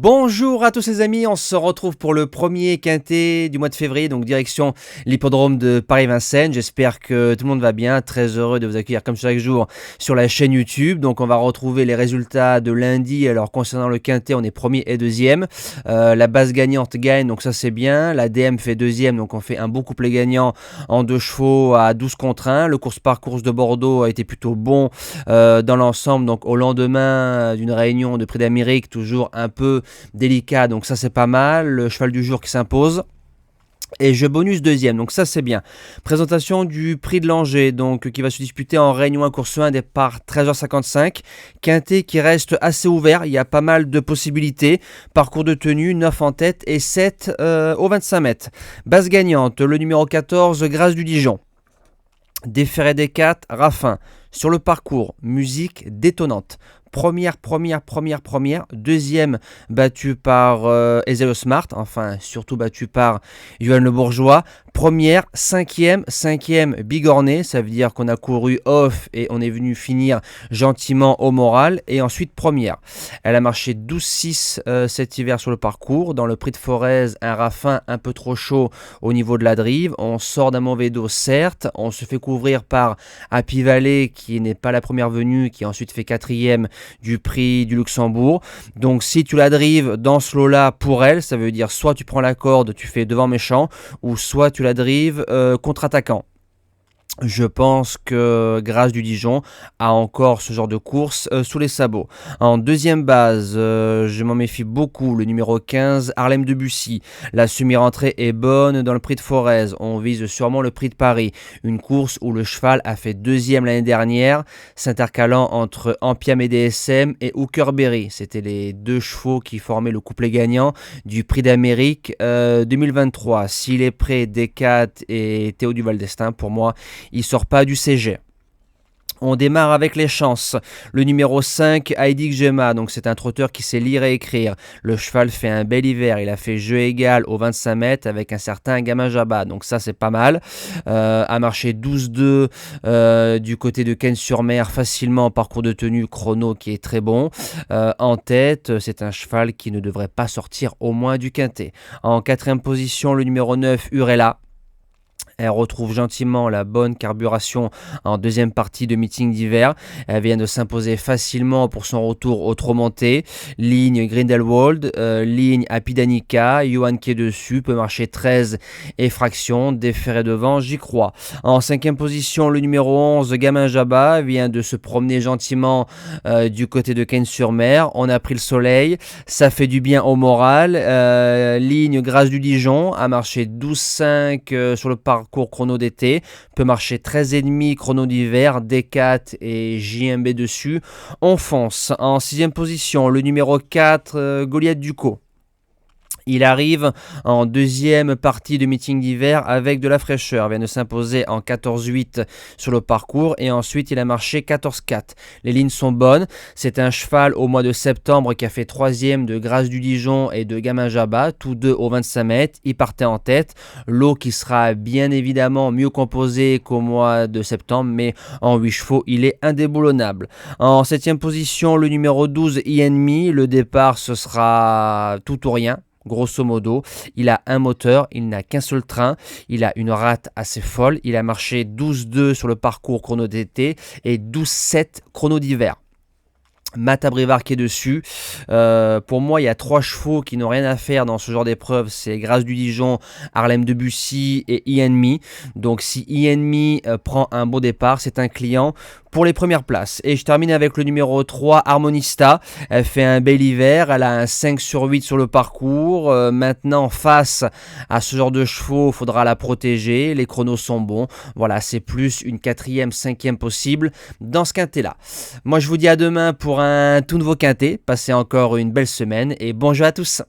Bonjour à tous les amis, on se retrouve pour le premier quintet du mois de février, donc direction l'hippodrome de Paris-Vincennes. J'espère que tout le monde va bien, très heureux de vous accueillir comme chaque jour sur la chaîne YouTube. Donc on va retrouver les résultats de lundi. Alors concernant le quintet, on est premier et deuxième. La base gagnante gagne, donc ça c'est bien. La DM fait deuxième, donc on fait un beau couplet gagnant en 2 chevaux à 12 contre 1. Le course-par-course de Bordeaux a été plutôt bon dans l'ensemble, donc au lendemain d'une réunion de Prix d'Amérique, toujours un peu délicat, donc ça c'est pas mal. Le cheval du jour qui s'impose. Et je bonus deuxième, donc ça c'est bien. Présentation du prix de Langeais, donc qui va se disputer en Réunion 1 course 1, départ 13h55. Quintet qui reste assez ouvert, il y a pas mal de possibilités. Parcours de tenue, 9 en tête et 7 au 25 mètres. Base gagnante, le numéro 14, Grâce du Dijon. Déféré des 4, Raffin. Sur le parcours, musique détonnante. Première. Deuxième, battu par Ezio Smart, enfin surtout battu par Johan Le Bourgeois. Première, cinquième, bigorné, ça veut dire qu'on a couru off et on est venu finir gentiment au moral. Et ensuite première. Elle a marché 12-6 cet hiver sur le parcours. Dans le prix de Forez, un Raffin un peu trop chaud au niveau de la drive. On sort d'un mauvais dos certes, on se fait couvrir par Happy Valley qui n'est pas la première venue, qui ensuite fait quatrième du prix du Luxembourg. Donc si tu la drives dans ce lot là pour elle, ça veut dire soit tu prends la corde, tu fais devant méchant, ou soit tu la drives contre-attaquant. Je pense que Grâce du Dijon a encore ce genre de course sous les sabots. En deuxième base, je m'en méfie beaucoup. Le numéro 15, Harlem de Bussy. La semi-rentrée est bonne dans le prix de Forez. On vise sûrement le prix de Paris. Une course où le cheval a fait deuxième l'année dernière, s'intercalant entre Ampiam et DSM et Hookerberry. C'était les deux chevaux qui formaient le couplet gagnant du prix d'Amérique 2023. S'il est prêt, Descartes et Théo Duval d'Estaing, pour moi, il sort pas du CG. On démarre avec les chances. Le numéro 5, Heidi Gemma, donc c'est un trotteur qui sait lire et écrire. Le cheval fait un bel hiver, il a fait jeu égal au 25 mètres avec un certain Gamin Jabba, donc ça c'est pas mal. A marché 12-2 du côté de Cannes-sur-Mer facilement en parcours de tenue, chrono qui est très bon. En tête, c'est un cheval qui ne devrait pas sortir au moins du quintet. En quatrième position, le numéro 9, Urella. Elle retrouve gentiment la bonne carburation en deuxième partie de meeting d'hiver. Elle vient de s'imposer facilement pour son retour au trot monté. Ligne Grindelwald, ligne Apidanica, Johan qui est dessus, peut marcher 13 et fraction, déféré devant, j'y crois. En cinquième position, le numéro 11, Gamin Jabba, vient de se promener gentiment du côté de Cannes-sur-Mer. On a pris le soleil, ça fait du bien au moral. Ligne Grâce du Dijon, a marché 12,5 sur le parcours chrono d'été, peut marcher 13,5 chrono d'hiver, D4 et JMB dessus. On fonce. En sixième position, le numéro 4, Goliath Ducos. Il arrive en deuxième partie de meeting d'hiver avec de la fraîcheur. Il vient de s'imposer en 14-8 sur le parcours et ensuite il a marché 14-4. Les lignes sont bonnes. C'est un cheval au mois de septembre qui a fait troisième de Grâce du Dijon et de Gamin Jabba, tous deux au 25 mètres. Il partait en tête. Lot qui sera bien évidemment mieux composé qu'au mois de septembre, mais en 8 chevaux, il est indéboulonnable. En septième position, le numéro 12, Enemy. Le départ, ce sera tout ou rien. Grosso modo, il a un moteur, il n'a qu'un seul train, il a une rate assez folle, il a marché 12-2 sur le parcours chrono d'été et 12-7 chrono d'hiver. Mata Brivard qui est dessus. Pour moi, il y a 3 chevaux qui n'ont rien à faire dans ce genre d'épreuve. C'est Grâce du Dijon, Harlem de Bussy et Enemy. Donc si Enemy prend un beau départ, c'est un client pour les premières places. Et je termine avec le numéro 3, Harmonista. Elle fait un bel hiver. Elle a un 5/8 sur le parcours. Maintenant, face à ce genre de chevaux, il faudra la protéger. Les chronos sont bons. Voilà, c'est plus une 4e, 5e possible dans ce quintet-là. Moi, je vous dis à demain pour un tout nouveau quintet. Passez encore une belle semaine et bonjour à tous.